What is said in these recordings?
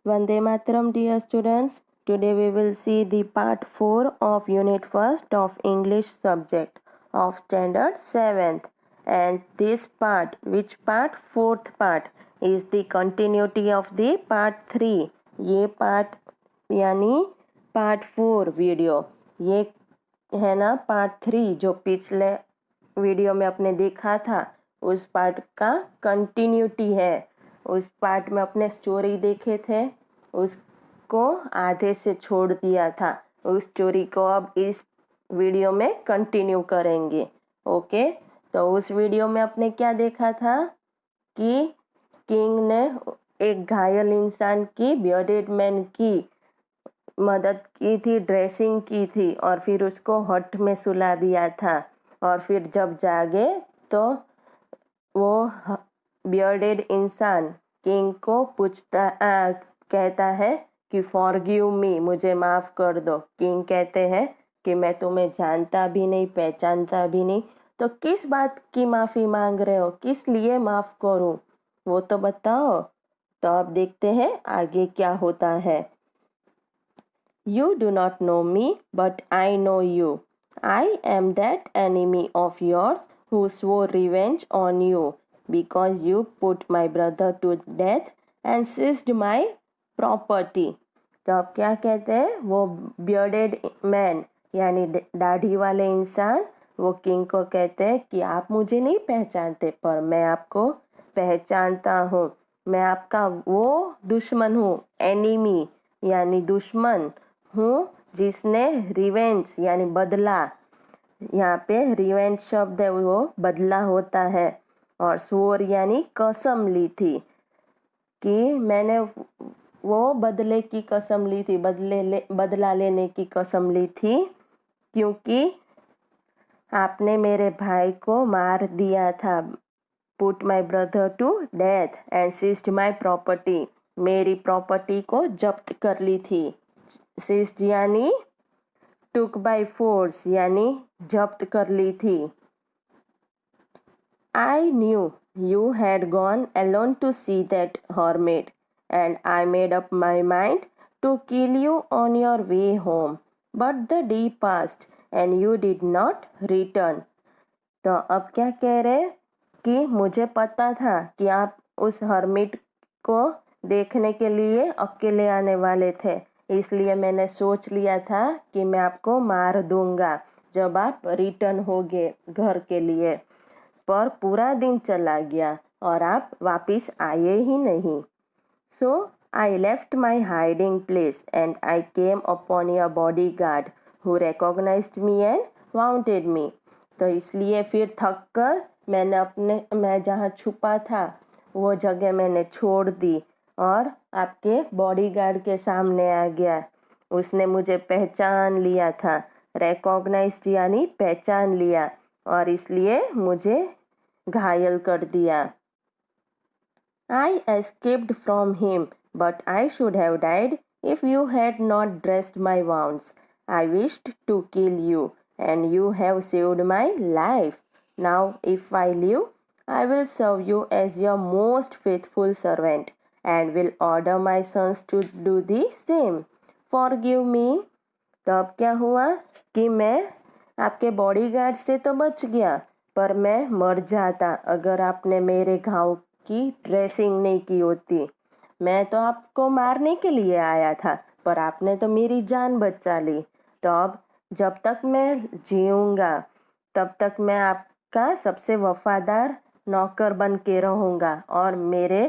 Vande Mataram, dear students. Today we will see the part 4 of Unit 1st of English subject of Standard 7th. And this part, which part? 4th part, is the continuity of the part 3. ये part यानी part 4 video, ये है ना part 3 जो पिछले video में आपने देखा था, उस पार्ट का कंटिन्यूटी है। उस पार्ट में अपने स्टोरी देखे थे, उसको आधे से छोड़ दिया था। उस स्टोरी को अब इस वीडियो में कंटिन्यू करेंगे। ओके, तो उस वीडियो में आपने क्या देखा था कि किंग ने एक घायल इंसान की, बियर्डेड मैन की मदद की थी, ड्रेसिंग की थी और फिर उसको हट में सुला दिया था। और फिर जब जागे तो वो बियर्डेड इंसान किंग को कहता है कि फॉरगिव मी, मुझे माफ़ कर दो। किंग कहते हैं कि मैं तुम्हें जानता भी नहीं, पहचानता भी नहीं, तो किस बात की माफ़ी मांग रहे हो, किस लिए माफ़ करूं, वो तो बताओ। तो अब देखते हैं आगे क्या होता है। You do not know me, but I know you. I am that enemy of yours who swore revenge on you because you put my brother to death and seized my property. तो अब क्या कहते हैं, वो bearded man यानी दाढ़ी वाले इंसान वो किंग को कहते हैं कि आप मुझे नहीं पहचानते पर मैं आपको पहचानता हूँ। मैं आपका वो दुश्मन हूँ, एनिमी यानी दुश्मन हूँ जिसने रिवेंज यानी बदला, यहाँ पे रिवेंज शब्द है वो बदला होता है, और स्वर यानी कसम ली थी कि मैंने वो बदले की कसम ली थी, बदला लेने की कसम ली थी क्योंकि आपने मेरे भाई को मार दिया था। Put my brother to death and seized my property, मेरी प्रॉपर्टी को जब्त कर ली थी। सीज्ड यानी टुक बाय फोर्स यानी जब्त कर ली थी। I knew you had gone alone to see that hermit and I made up my mind to kill you on your way home, but the day passed and you did not return. तो अब क्या कह रहे कि मुझे पता था कि आप उस हर्मिट को देखने के लिए अकेले आने वाले थे, इसलिए मैंने सोच लिया था कि मैं आपको मार दूंगा जब आप रिटर्न होगे घर के लिए। पर पूरा दिन चला गया और आप वापस आए ही नहीं। So I left my hiding place and I came upon your bodyguard who recognized me and wanted me. तो इसलिए फिर थक कर मैं जहाँ छुपा था वो जगह मैंने छोड़ दी और आपके बॉडीगार्ड के सामने आ गया। उसने मुझे पहचान लिया था, रिकॉग्नाइज्ड यानी पहचान लिया, और इसलिए मुझे घायल कर दिया। I escaped from him, but I should have died if you had not dressed my wounds. I wished to kill you, and you have saved my life. Now, if I live, I will serve you as your most faithful servant, and will order my sons to do the same. Forgive me. तो अब क्या हुआ कि मैं आपके bodyguard से तो बच गया, पर मैं मर जाता अगर आपने मेरे घाव की ड्रेसिंग नहीं की होती। मैं तो आपको मारने के लिए आया था पर आपने तो मेरी जान बचा ली। तो अब जब तक मैं जीऊँगा तब तक मैं आपका सबसे वफादार नौकर बन के रहूँगा और मेरे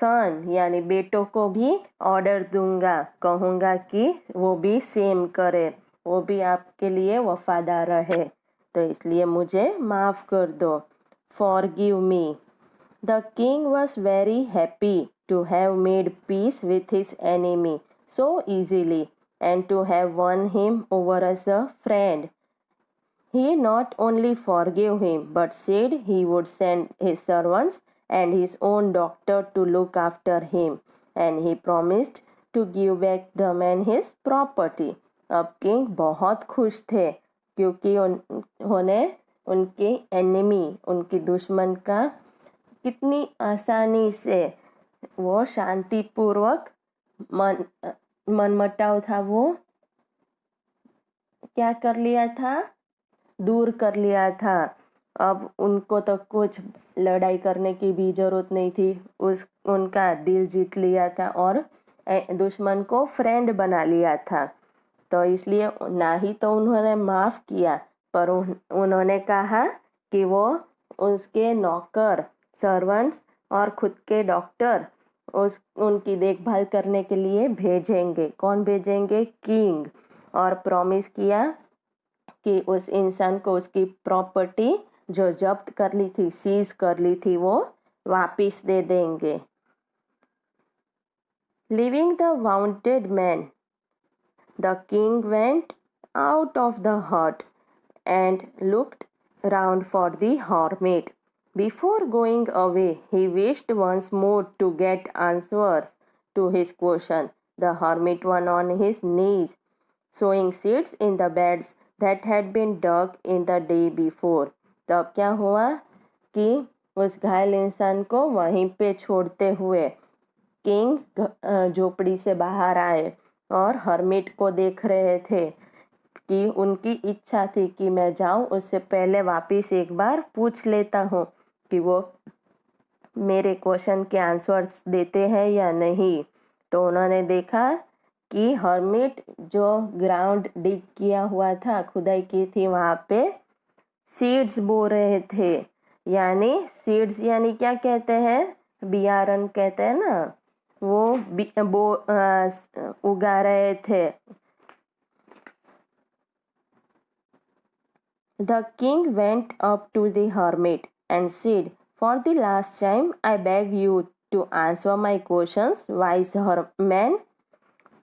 सन यानी बेटों को भी ऑर्डर दूंगा, कहूँगा कि वो भी सेम करे, वो भी आपके लिए वफादार रहे। तो इसलिए मुझे माफ़ कर दो। Forgive me. The king was very happy to have made peace with his enemy so easily and to have won him over as a friend. He not only forgave him but said he would send his servants and his own doctor to look after him, and he promised to give back the man his property. अब king बहुत खुश थे क्योंकि उन्होंने उनके enemy, उनकी दुश्मन का कितनी आसानी से वो शांतिपूर्वक मन मनमुटाव था वो क्या कर लिया था, दूर कर लिया था। अब उनको तो कुछ लड़ाई करने की भी जरूरत नहीं थी। उनका दिल जीत लिया था और दुश्मन को फ्रेंड बना लिया था। तो इसलिए ना ही तो उन्होंने माफ़ किया, पर उन्होंने कहा कि वो उसके नौकर, सर्वेंट्स और खुद के डॉक्टर उनकी देखभाल करने के लिए भेजेंगे। कौन भेजेंगे? किंग। और प्रॉमिस किया कि उस इंसान को उसकी प्रॉपर्टी जो जब्त कर ली थी, सीज कर ली थी, वो वापिस दे देंगे। Leaving the wounded man, the king went out of the hut and looked round for the hermit. Before going away, he wished once more to get answers to his question. The hermit was on his knees, sowing seeds in the beds that had been dug in the day before. तो अब क्या हुआ कि उस घायल इंसान को वहीं पे छोड़ते हुए किंग झोपड़ी से बाहर आए और हर्मिट को देख रहे थे कि उनकी इच्छा थी कि मैं जाऊं, उससे पहले वापस एक बार पूछ लेता हूँ कि वो मेरे क्वेश्चन के आंसर्स देते हैं या नहीं। तो उन्होंने देखा कि हर्मिट जो ग्राउंड डिग किया हुआ था, खुदाई की थी, वहाँ पे सीड्स बो रहे थे। यानी सीड्स यानी क्या कहते हैं? बियारण कहते हैं ना, वो उगा रहे थे। The king went up to the hermit and said, "For the last time, I beg you to answer my questions, wise man."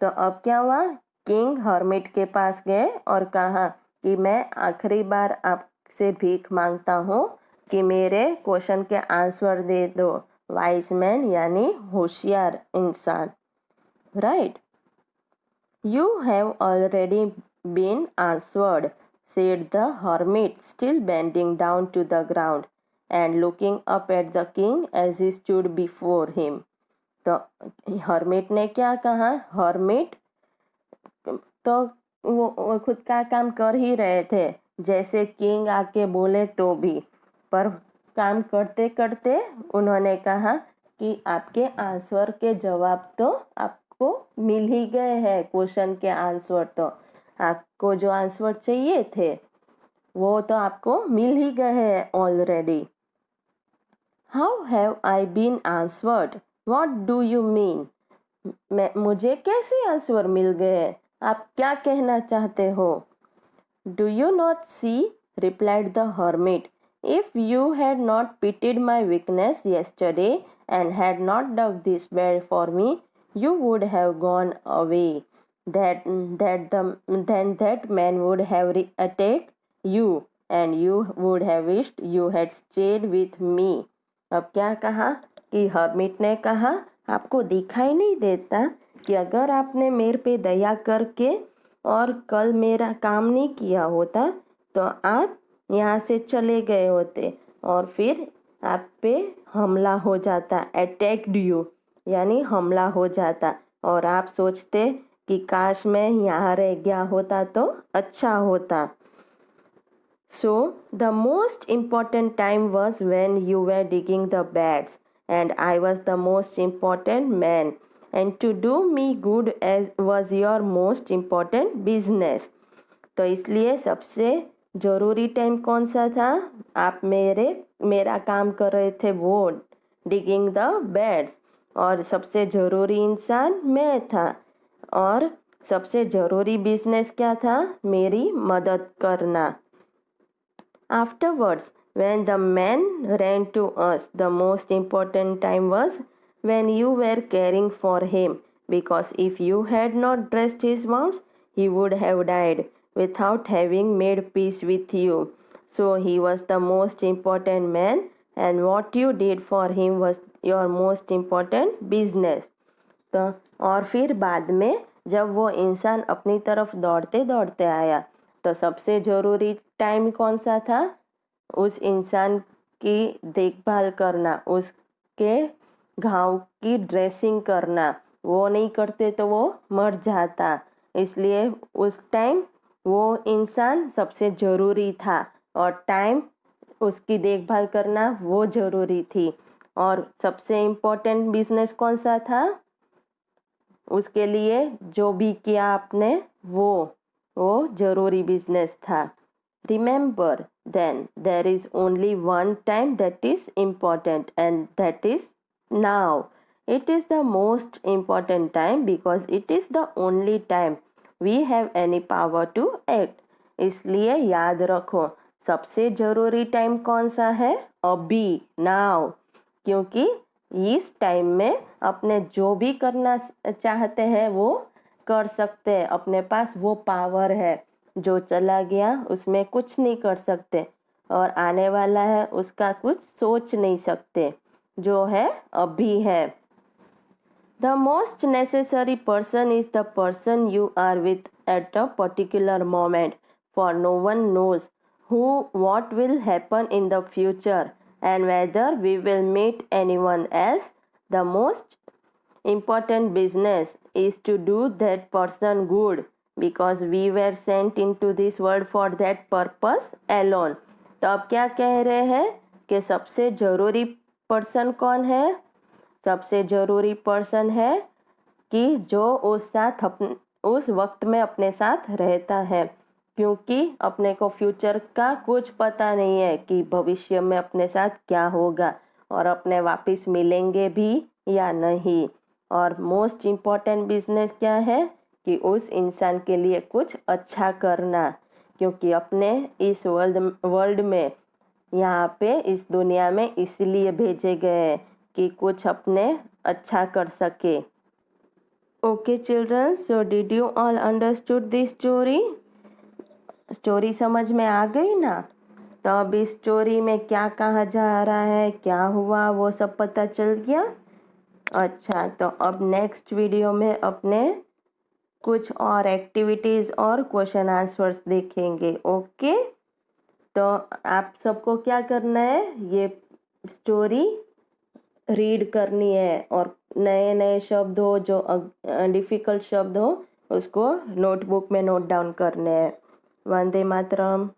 तो अब क्या हुआ? किंग हर्मिट के पास गए और कहा कि मैं आखिरी बार आपसे भीख मांगता हूँ कि मेरे क्वेश्चन के आंसर दे दो। वाइज मैन यानी होशियार इंसान, right? You have already been answered, said the hermit, still bending down to the ground and looking up at the king as he stood before him. तो हर्मिट ने क्या कहा? Hermit तो वो खुद का काम कर ही रहे थे, जैसे किंग आके बोले तो भी, पर काम करते करते उन्होंने कहा कि आपके आंसर के जवाब तो आपको मिल ही गए हैं। क्वेश्चन के आंसर तो आपको जो आंसर चाहिए थे वो तो आपको मिल ही गए हैं already. How have I been answered? What do you mean? मुझे कैसे आंसर मिल गए? आप क्या कहना चाहते हो? Do you not see, replied the hermit, if you had not pitied my weakness yesterday and had not dug this bed for me, you would have gone away. Then that man would have attacked you, and you would have wished you had stayed with me. अब क्या कहा कि hermit ने कहा, आपको दिखाई नहीं देता कि अगर आपने मेरे पे दया करके और कल मेरा काम नहीं किया होता तो आप यहाँ से चले गए होते और फिर आप पे हमला हो जाता, अटैक्ड यू यानी हमला हो जाता, और आप सोचते कि काश मैं यहाँ रह गया होता तो अच्छा होता। So the most important time was when you were digging the beds and I was the most important man, and to do me good as was your most important business. तो इसलिए सबसे ज़रूरी टाइम कौन सा था? आप मेरा काम कर रहे थे, वो डिगिंग द बेड्स, और सबसे ज़रूरी इंसान मैं था, और सबसे ज़रूरी बिजनेस क्या था? मेरी मदद करना। Afterwards, when the man ran to us, the most important time was when you were caring for him, because if you had not dressed his wounds, he would have died without having made peace with you. So he was the most important man, and what you did for him was your most important business. तो और फिर बाद में जब वो इंसान अपनी तरफ दौड़ते दौड़ते आया तो सबसे ज़रूरी टाइम कौन सा था? उस इंसान की देखभाल करना, उसके घाव की ड्रेसिंग करना, वो नहीं करते तो वो मर जाता। इसलिए उस टाइम वो इंसान सबसे ज़रूरी था और टाइम उसकी देखभाल करना वो ज़रूरी थी। और सबसे इम्पोर्टेंट बिजनेस कौन सा था? उसके लिए जो भी किया आपने वो ज़रूरी बिजनेस था। Remember then there is only one time that is important and that is now. It is the most important time because it is the only time we have any power to act. इसलिए याद रखो सबसे ज़रूरी time कौन सा है? अभी, now। क्योंकि इस टाइम में अपने जो भी करना चाहते हैं वो कर सकते हैं। अपने पास वो पावर है। जो चला गया उसमें कुछ नहीं कर सकते और आने वाला है उसका कुछ सोच नहीं सकते। जो है अभी है। The most necessary person is the person you are with at a particular moment, for no one knows what will happen in the future and whether we will meet anyone else. The most important business is to do that person good because we were sent into this world for that purpose alone. तो अब क्या कह रहे हैं कि सबसे ज़रूरी person कौन है? सबसे ज़रूरी पर्सन है कि जो उस वक्त में अपने साथ रहता है। क्योंकि अपने को फ्यूचर का कुछ पता नहीं है कि भविष्य में अपने साथ क्या होगा और अपने वापस मिलेंगे भी या नहीं। और मोस्ट इम्पॉर्टेंट बिजनेस क्या है कि उस इंसान के लिए कुछ अच्छा करना। क्योंकि अपने इस वर्ल्ड में यहाँ पे इस दुनिया में इसलिए भेजे गए हैं कि कुछ अपने अच्छा कर सके। Okay children, so did you all understood this story? Story समझ में आ गई ना? तो अब इस स्टोरी में क्या कहा जा रहा है, क्या हुआ, वो सब पता चल गया? अच्छा, तो अब नेक्स्ट वीडियो में अपने कुछ और एक्टिविटीज़ और क्वेश्चन आंसर्स देखेंगे। ओके, तो आप सबको क्या करना है, ये स्टोरी रीड करनी है और नए नए शब्द हो, जो डिफ़िकल्ट शब्द हो, उसको नोटबुक में नोट डाउन करने हैं। वंदे मातरम।